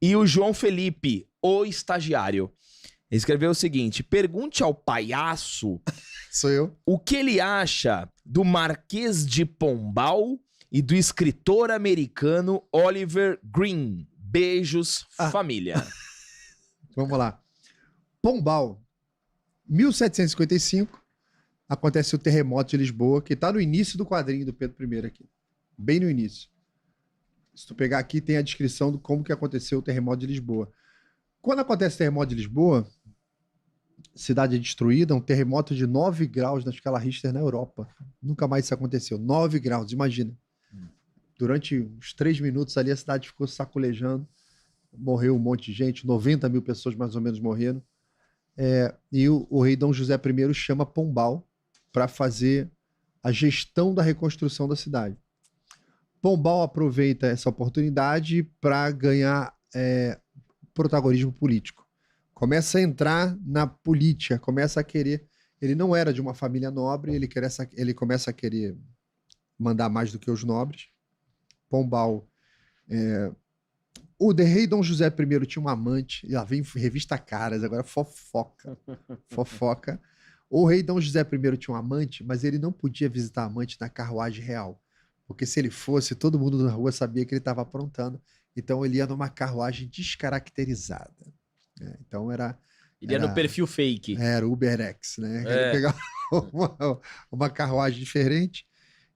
E o João Felipe, o estagiário, escreveu o seguinte: pergunte ao palhaço Sou eu. o que ele acha do Marquês de Pombal e do escritor americano Oliver Green. Beijos, família. Vamos lá. Pombal, 1755, acontece o terremoto de Lisboa, que está no início do quadrinho do Pedro I aqui. Bem no início. Se tu pegar aqui, tem a descrição de como que aconteceu o terremoto de Lisboa. Quando acontece o terremoto de Lisboa, cidade destruída, um terremoto de 9 graus na escala Richter na Europa. Nunca mais isso aconteceu. 9 graus, imagina. Durante uns 3 minutos ali, a cidade ficou sacolejando. Morreu um monte de gente, 90 mil pessoas mais ou menos morreram. E o rei Dom José I chama Pombal para fazer a gestão da reconstrução da cidade. Pombal aproveita essa oportunidade para ganhar protagonismo político. Começa a entrar na política, começa a querer... Ele não era de uma família nobre, ele começa a querer mandar mais do que os nobres. Pombal... O rei Dom José I tinha um amante, e lá vem revista Caras, agora fofoca. Fofoca. O rei Dom José I tinha um amante, mas ele não podia visitar a amante na carruagem real. Porque se ele fosse, todo mundo na rua sabia que ele estava aprontando. Então ele ia numa carruagem descaracterizada. Então era... Ele ia no perfil fake. Era o UberX, né? Ele pegava uma carruagem diferente.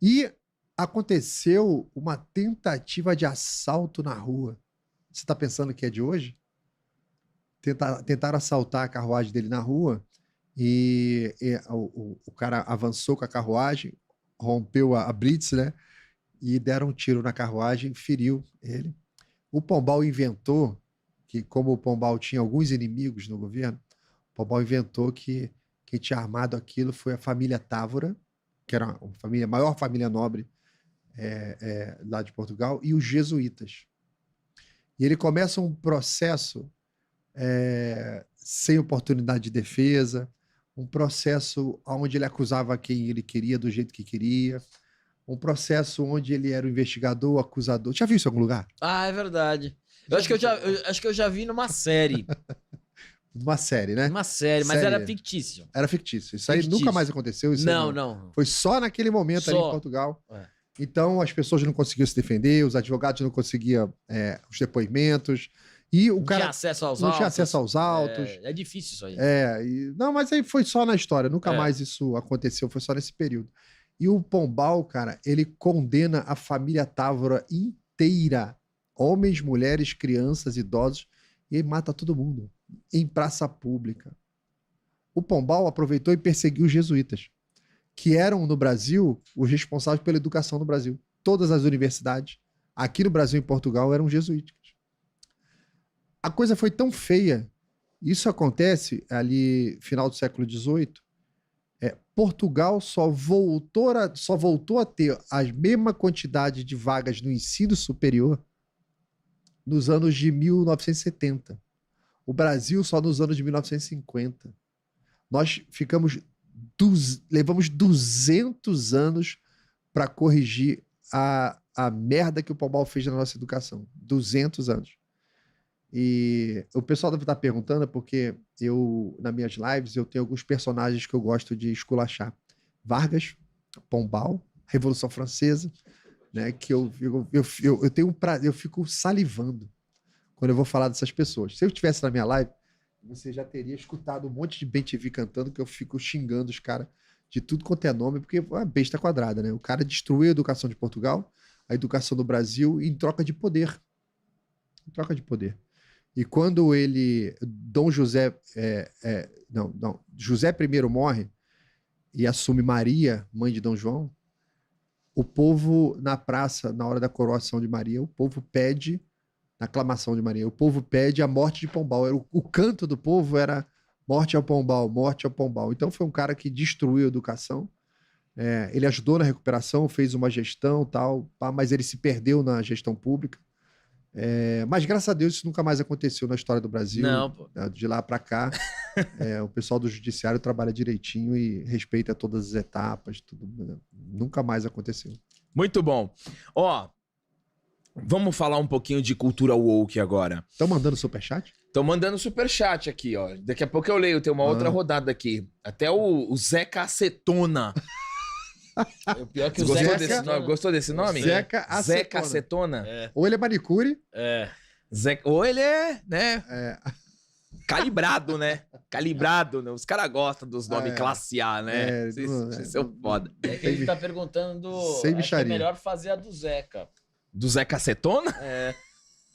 E aconteceu uma tentativa de assalto na rua. Você está pensando que é de hoje? Tentaram assaltar a carruagem dele na rua e o cara avançou com a carruagem, rompeu a blitz, né? E deram um tiro na carruagem, feriu ele. O Pombal inventou que, como o Pombal tinha alguns inimigos no governo, o Pombal inventou que quem tinha armado aquilo foi a família Távora, que era a maior família nobre lá de Portugal, e os jesuítas. E ele começa um processo sem oportunidade de defesa, um processo onde ele acusava quem ele queria do jeito que queria, um processo onde ele era o investigador, o acusador. Já viu isso em algum lugar? Ah, é verdade. Eu acho que eu já vi numa série. Uma série, né? Uma série, mas era fictício. Era fictício. Isso aí nunca mais aconteceu. Isso não. Foi só naquele momento ali em Portugal. Então as pessoas não conseguiam se defender, os advogados não conseguiam os depoimentos. E o cara não tinha acesso aos autos. É difícil isso aí. Não, mas aí foi só na história. Nunca mais isso aconteceu, foi só nesse período. E o Pombal, cara, ele condena a família Távora inteira. Homens, mulheres, crianças, idosos. E ele mata todo mundo. Em praça pública. O Pombal aproveitou e perseguiu os jesuítas, que eram no Brasil os responsáveis pela educação no Brasil. Todas as universidades, aqui no Brasil e em Portugal, eram jesuíticas. A coisa foi tão feia. Isso acontece ali final do século XVIII. Portugal só voltou a ter a mesma quantidade de vagas no ensino superior nos anos de 1970. O Brasil só nos anos de 1950. Nós levamos 200 anos para corrigir a merda que o Pombal fez na nossa educação. 200 anos. E o pessoal deve estar perguntando porque nas minhas lives, eu tenho alguns personagens que eu gosto de esculachar. Vargas, Pombal, Revolução Francesa, né? Que eu tenho eu fico salivando quando eu vou falar dessas pessoas. Se eu estivesse na minha live, você já teria escutado um monte de BTV cantando, que eu fico xingando os caras de tudo quanto é nome, porque é uma besta quadrada, né? O cara destruiu a educação de Portugal, a educação do Brasil, em troca de poder. Em troca de poder. E quando Dom José, José I morre e assume Maria, mãe de Dom João, o povo na praça, na hora da coroação de Maria, o povo pede, na aclamação de Maria, o povo pede a morte de Pombal. O canto do povo era morte ao Pombal, morte ao Pombal. Então foi um cara que destruiu a educação. Ele ajudou na recuperação, fez uma gestão, tal, mas ele se perdeu na gestão pública. Mas graças a Deus isso nunca mais aconteceu na história do Brasil. Não, pô. De lá para cá, o pessoal do judiciário trabalha direitinho e respeita todas as etapas, tudo. Nunca mais aconteceu. Muito bom. Vamos falar um pouquinho de cultura woke agora. Estão mandando superchat? Estão mandando superchat aqui, ó. Daqui a pouco eu leio, tem uma outra rodada aqui. Até o Zeca Acetona. O pior que o Gostou desse nome? Zeca Acetona. Zeca Acetona. É. Ou ele é manicure. Ou ele é, né? É. Calibrado, né? Calibrado, né? Os caras gostam dos nomes classe A, né? Vocês são foda. É que ele tá perguntando Sem acho que é bicharia. melhor fazer a do Zeca. Do Zeca Acetona?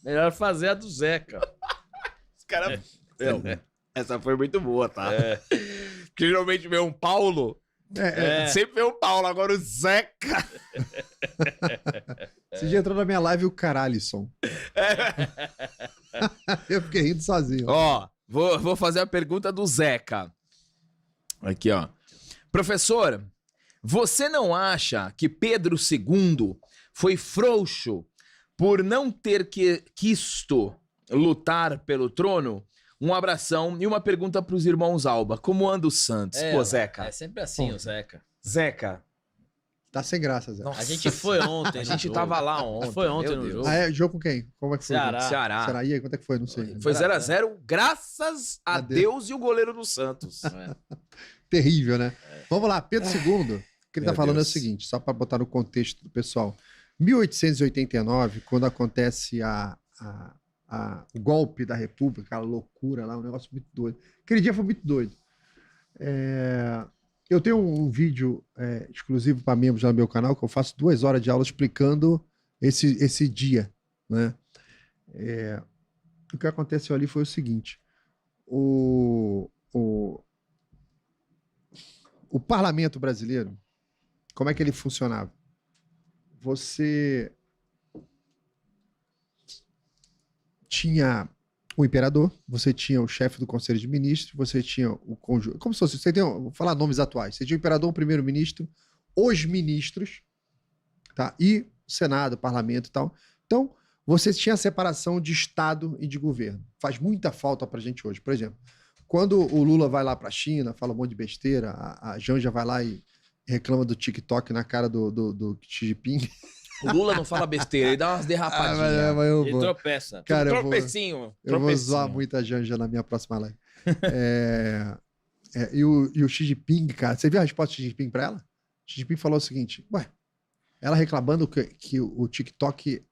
Melhor fazer a do Zeca. Os caras... Essa foi muito boa, tá? Porque geralmente vem um Paulo... Sempre vem um Paulo, agora o Zeca. Esse dia entrou na minha live o Caralison. Eu fiquei rindo sozinho. Ó, vou fazer a pergunta do Zeca. Aqui, ó. Professor, você não acha que Pedro II foi frouxo por não ter quisto lutar pelo trono? Um abração e uma pergunta pros irmãos Alba. Como anda o Santos? Pô, Zeca. É sempre assim, o Zeca. Zeca. Tá sem graça, Zé. A gente foi ontem. A gente tava lá ontem. Foi ontem meu no Deus. jogo. Ah, é? Jogo com quem? Como é que foi? Ceará. Ceará. Será? E aí, quanto é que foi? Não sei. Foi 0x0, graças a Deus e o goleiro do Santos. Terrível, né? Vamos lá, Pedro II, o que ele tá Meu falando Deus. é o seguinte, só para botar no contexto do pessoal. 1889, quando acontece o golpe da República, aquela loucura lá, um negócio muito doido. Aquele dia foi muito doido. Eu tenho um vídeo exclusivo para membros lá no meu canal, que eu faço 2 horas de aula explicando esse dia, né? O que aconteceu ali foi o seguinte, o parlamento brasileiro, como é que ele funcionava? Você tinha o imperador, você tinha o chefe do conselho de ministros, você tinha o conjunto, como se fosse, vou falar nomes atuais, você tinha o imperador, o primeiro-ministro, os ministros, tá? E o Senado, o parlamento e tal. Então, você tinha a separação de Estado e de governo. Faz muita falta pra gente hoje. Por exemplo, quando o Lula vai lá pra China, fala um monte de besteira, a Janja vai lá e reclama do TikTok na cara do Xi Jinping. O Lula não fala besteira, ele dá umas derrapadinhas. Mas eu Ele vou. tropeça. Cara, Tropecinho. Eu vou zoar muito a Janja na minha próxima live. E o Xi Jinping, cara, você viu a resposta do Xi Jinping pra ela? Xi Jinping falou o seguinte, ela reclamando que o TikTok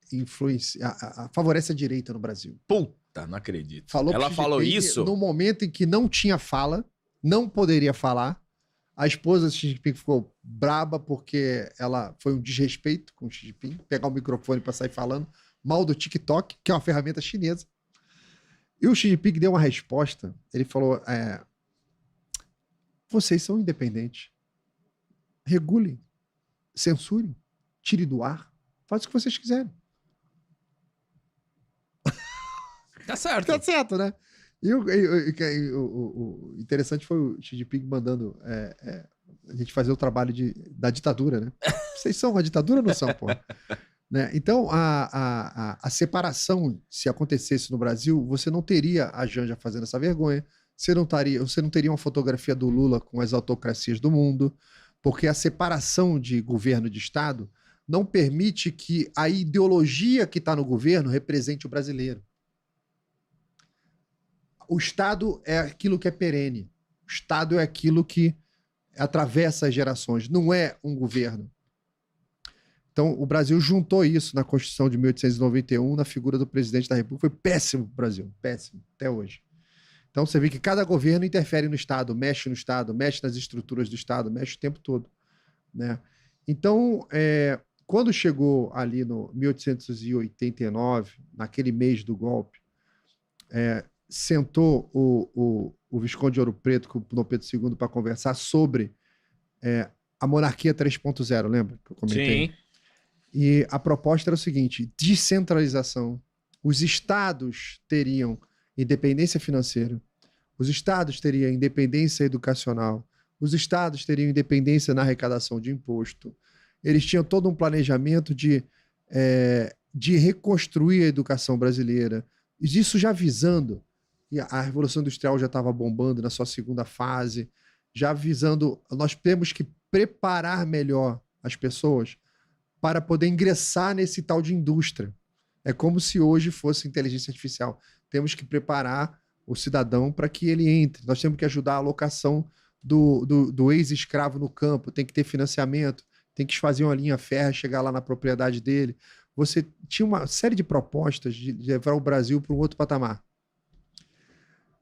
favorece a direita no Brasil. Puta, não acredito. Ela falou isso? No momento em que não tinha fala, não poderia falar, a esposa do Xi Jinping ficou braba porque ela foi um desrespeito com o Xi Jinping, pegar o microfone para sair falando mal do TikTok, que é uma ferramenta chinesa. E o Xi Jinping deu uma resposta, ele falou, vocês são independentes, regulem, censurem, tire do ar, faz o que vocês quiserem. Tá certo. Tá certo, né? E o interessante foi o Xi Jinping mandando a gente fazer o trabalho da ditadura, né? Vocês são uma ditadura ou não são, pô? Né? Então, a separação, se acontecesse no Brasil, você não teria a Janja fazendo essa vergonha, você não teria uma fotografia do Lula com as autocracias do mundo, porque a separação de governo e de Estado não permite que a ideologia que está no governo represente o brasileiro. O Estado é aquilo que é perene. O Estado é aquilo que atravessa as gerações, não é um governo. Então, o Brasil juntou isso na Constituição de 1891, na figura do presidente da República. Foi péssimo para o Brasil, péssimo, até hoje. Então, você vê que cada governo interfere no Estado, mexe nas estruturas do Estado, mexe o tempo todo, né? Então, quando chegou ali no 1889, naquele mês do golpe, sentou o Visconde de Ouro Preto com o Dom Pedro II para conversar sobre a monarquia 3.0, lembra que eu comentei? Sim. E a proposta era o seguinte, descentralização. Os estados teriam independência financeira, os estados teriam independência educacional, os estados teriam independência na arrecadação de imposto. Eles tinham todo um planejamento de reconstruir a educação brasileira. Isso já visando, e a Revolução Industrial já estava bombando na sua segunda fase, já visando, nós temos que preparar melhor as pessoas para poder ingressar nesse tal de indústria. É como se hoje fosse inteligência artificial. Temos que preparar o cidadão para que ele entre. Nós temos que ajudar a alocação do ex-escravo no campo. Tem que ter financiamento, tem que fazer uma linha férrea, chegar lá na propriedade dele. Você tinha uma série de propostas de levar o Brasil para um outro patamar.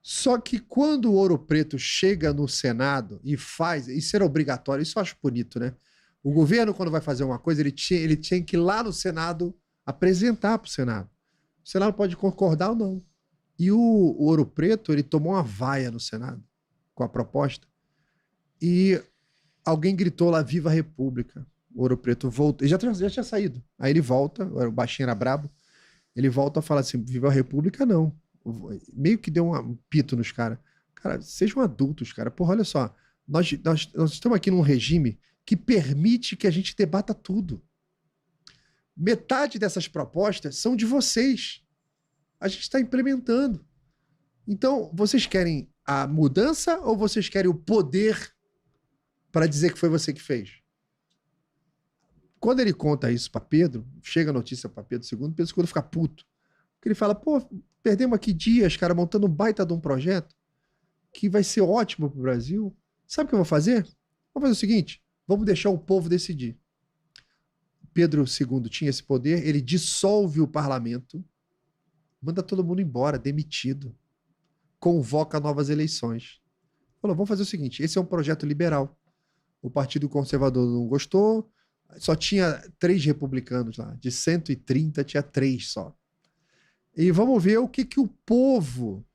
Só que quando o Ouro Preto chega no Senado e faz... Isso era obrigatório, isso eu acho bonito, né? O governo, quando vai fazer uma coisa, ele tinha que ir lá no Senado apresentar para o Senado. O Senado pode concordar ou não. E o Ouro Preto, ele tomou uma vaia no Senado com a proposta e alguém gritou lá, Viva a República. O Ouro Preto voltou, ele já tinha saído. Aí ele volta, o baixinho era brabo, ele volta a falar assim, Viva a República não. Meio que deu um pito nos caras. Cara, sejam adultos, cara. Porra, olha só, nós estamos aqui num regime que permite que a gente debata tudo. Metade dessas propostas são de vocês. A gente está implementando. Então, vocês querem a mudança ou vocês querem o poder para dizer que foi você que fez? Quando ele conta isso para Pedro, chega a notícia para Pedro II, Pedro II fica puto. Porque ele fala, pô, perdemos aqui dias, cara, montando um baita de um projeto que vai ser ótimo para o Brasil. Sabe o que eu vou fazer? Vamos fazer o seguinte, vamos deixar o povo decidir. Pedro II tinha esse poder, ele dissolve o parlamento, manda todo mundo embora, demitido, convoca novas eleições. Falou, vamos fazer o seguinte, esse é um projeto liberal. O Partido Conservador não gostou, só tinha 3 republicanos lá, de 130 tinha 3 só. E vamos ver o que o povo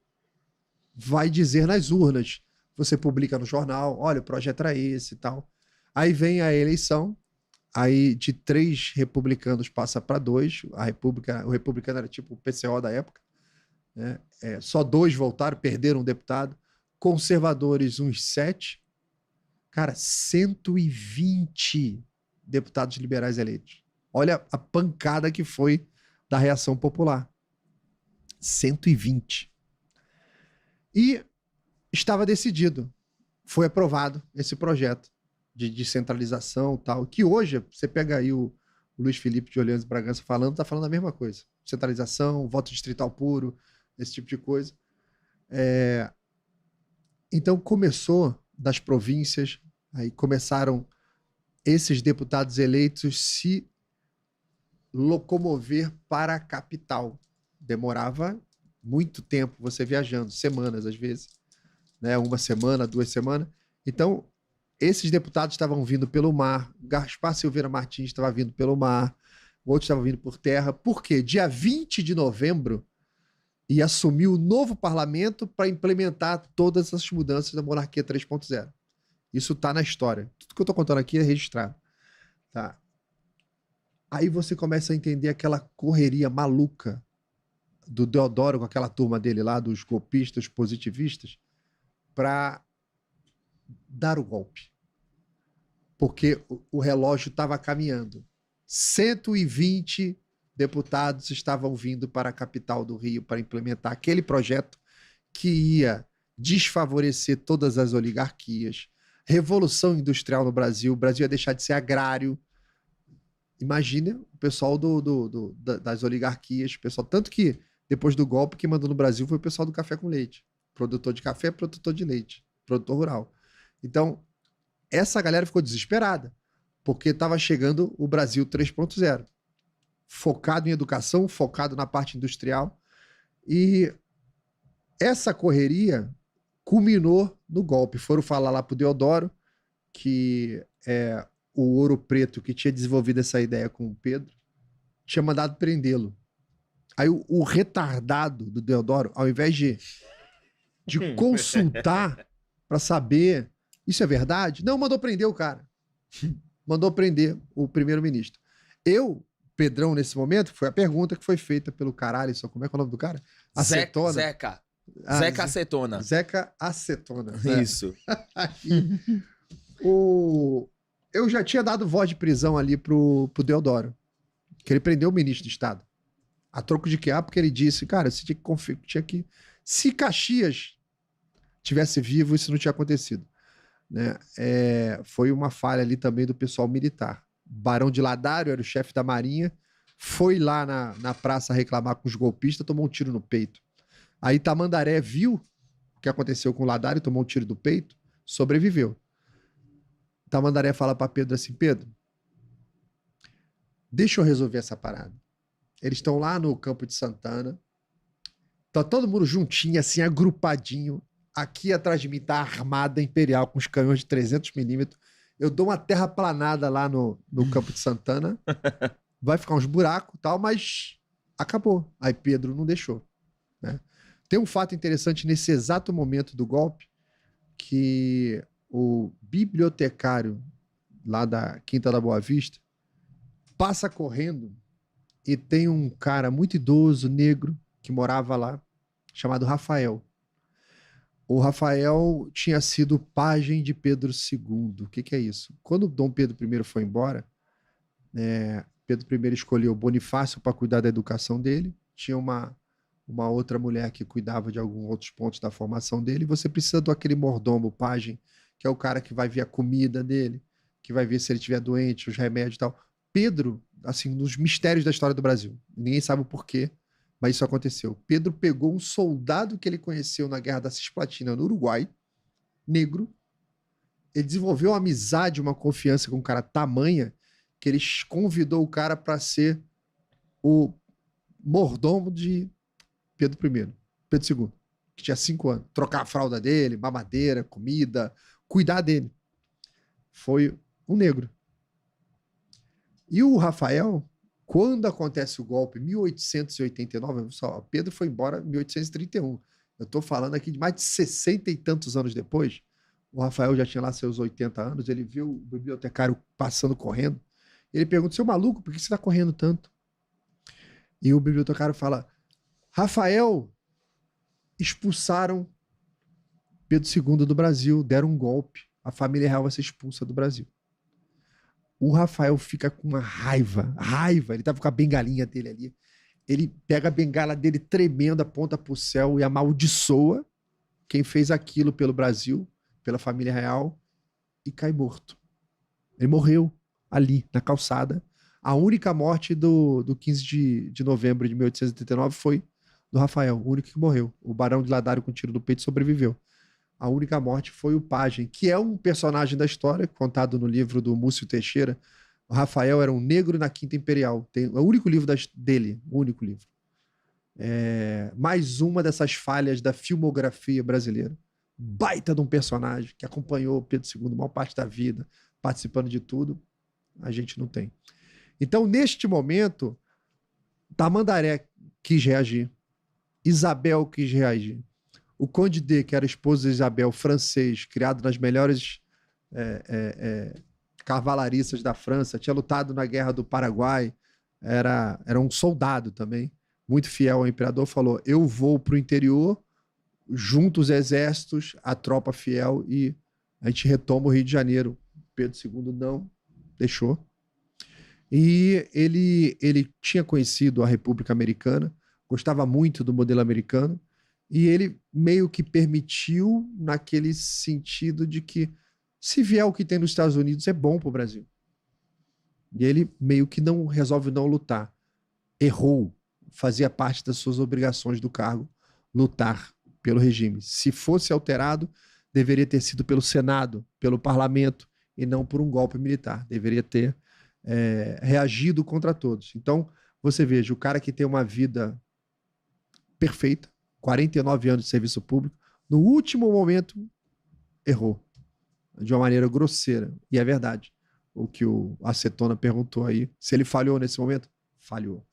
vai dizer nas urnas. Você publica no jornal, olha, o projeto era esse e tal. Aí vem a eleição, aí de 3 republicanos passa para 2, o republicano era tipo o PCO da época, né? Só 2 voltaram, perderam um deputado, conservadores uns 7, cara, 120 deputados liberais eleitos. Olha a pancada que foi da reação popular. 120. E estava decidido, foi aprovado esse projeto de descentralização e tal, que hoje, você pega aí o Luiz Felipe de Orleans Bragança falando, tá falando a mesma coisa. Centralização, voto distrital puro, esse tipo de coisa. Então começou das províncias, aí começaram esses deputados eleitos se locomover para a capital. Demorava muito tempo você viajando, semanas às vezes, né? 1 semana, 2 semanas. Então, esses deputados estavam vindo pelo mar, Gaspar Silveira Martins estava vindo pelo mar, outros estavam vindo por terra. Por quê? Dia 20 de novembro ia assumir o novo parlamento para implementar todas essas mudanças da monarquia 3.0. Isso está na história. Tudo que eu estou contando aqui é registrado. Tá? Aí você começa a entender aquela correria maluca do Deodoro com aquela turma dele lá, dos golpistas positivistas, para dar o golpe. Porque o relógio estava caminhando. 120 deputados estavam vindo para a capital do Rio para implementar aquele projeto que ia desfavorecer todas as oligarquias, revolução industrial no Brasil, o Brasil ia deixar de ser agrário. Imagina o pessoal das oligarquias, pessoal, tanto que depois do golpe, quem mandou no Brasil foi o pessoal do café com leite. Produtor de café, produtor de leite, produtor rural. Então, essa galera ficou desesperada, porque estava chegando o Brasil 3.0. Focado em educação, focado na parte industrial. E essa correria culminou no golpe. Foram falar lá para o Deodoro que o Ouro Preto, que tinha desenvolvido essa ideia com o Pedro, tinha mandado prendê-lo. Aí o retardado do Deodoro, ao invés de consultar para saber isso é verdade, não, mandou prender o cara. Mandou prender o primeiro-ministro. Pedrão, nesse momento, foi a pergunta que foi feita pelo caralho, só como é que é o nome do cara? Acetona. Zeca. Zeca Acetona. Zeca Acetona. Isso. Eu já tinha dado voz de prisão ali pro Deodoro, que ele prendeu o ministro de Estado. A troco de quê? Porque ele disse, cara, você tinha que... Se Caxias tivesse vivo, isso não tinha acontecido. Né? Foi uma falha ali também do pessoal militar. Barão de Ladário era o chefe da Marinha, foi lá na praça reclamar com os golpistas, tomou um tiro no peito. Aí Tamandaré viu o que aconteceu com o Ladário, tomou um tiro do peito, sobreviveu. Tamandaré fala para Pedro assim: Pedro, deixa eu resolver essa parada. Eles estão lá no Campo de Santana, tá todo mundo juntinho, assim, agrupadinho. Aqui atrás de mim tá a Armada Imperial com os canhões de 300mm. Eu dou uma terraplanada lá no Campo de Santana. Vai ficar uns buracos e tal, mas acabou. Aí Pedro não deixou, né? Tem um fato interessante nesse exato momento do golpe, que o bibliotecário lá da Quinta da Boa Vista passa correndo e tem um cara muito idoso, negro, que morava lá, chamado Rafael. O Rafael tinha sido pajem de Pedro II. O que é isso? Quando Dom Pedro I foi embora, Pedro I escolheu Bonifácio para cuidar da educação dele, tinha uma outra mulher que cuidava de alguns outros pontos da formação dele. Você precisa daquele mordomo, pajem, que é o cara que vai ver a comida dele, que vai ver se ele estiver doente, os remédios e tal. Pedro, assim, um dos mistérios da história do Brasil. Ninguém sabe o porquê, mas isso aconteceu. Pedro pegou um soldado que ele conheceu na Guerra da Cisplatina no Uruguai, negro. Ele desenvolveu uma amizade, uma confiança com um cara tamanha que ele convidou o cara para ser o mordomo de Pedro I, Pedro II, que tinha 5 anos. Trocar a fralda dele, mamadeira, comida, cuidar dele. Foi um negro. E o Rafael, quando acontece o golpe, em 1889, só, Pedro foi embora em 1831. Eu estou falando aqui de mais de 60 e tantos anos depois. O Rafael já tinha lá seus 80 anos, ele viu o bibliotecário passando correndo. Ele pergunta: seu maluco, por que você está correndo tanto? E o bibliotecário fala: Rafael, expulsaram Pedro II do Brasil, deram um golpe, a família real vai ser expulsa do Brasil. O Rafael fica com uma raiva, ele tava com a bengalinha dele ali, ele pega a bengala dele tremendo, aponta pro céu e amaldiçoa quem fez aquilo pelo Brasil, pela família real, e cai morto. Ele morreu ali, na calçada. A única morte do 15 de novembro de 1889 foi do Rafael, o único que morreu. O Barão de Ladário com tiro do peito sobreviveu. A única morte foi o pajem, que é um personagem da história, contado no livro do Múcio Teixeira. O Rafael era um negro na Quinta Imperial. É o único livro dele, o único livro. Mais uma dessas falhas da filmografia brasileira. Baita de um personagem que acompanhou Pedro II a maior parte da vida, participando de tudo. A gente não tem. Então, neste momento, Tamandaré quis reagir, Isabel quis reagir. O Conde D, que era esposo de Isabel, francês, criado nas melhores cavalariças da França, tinha lutado na Guerra do Paraguai, era um soldado também, muito fiel ao imperador, falou: eu vou para o interior, junto os exércitos, a tropa fiel, e a gente retoma o Rio de Janeiro. Pedro II não deixou. E ele tinha conhecido a República Americana, gostava muito do modelo americano, e ele meio que permitiu naquele sentido de que se vier o que tem nos Estados Unidos é bom para o Brasil. E ele meio que resolve não lutar. Errou. Fazia parte das suas obrigações do cargo lutar pelo regime. Se fosse alterado, deveria ter sido pelo Senado, pelo parlamento, e não por um golpe militar. Deveria ter reagido contra todos. Então, você veja, o cara que tem uma vida perfeita, 49 anos de serviço público, no último momento errou de uma maneira grosseira. E é verdade. O que o Acetona perguntou aí, se ele falhou nesse momento, falhou.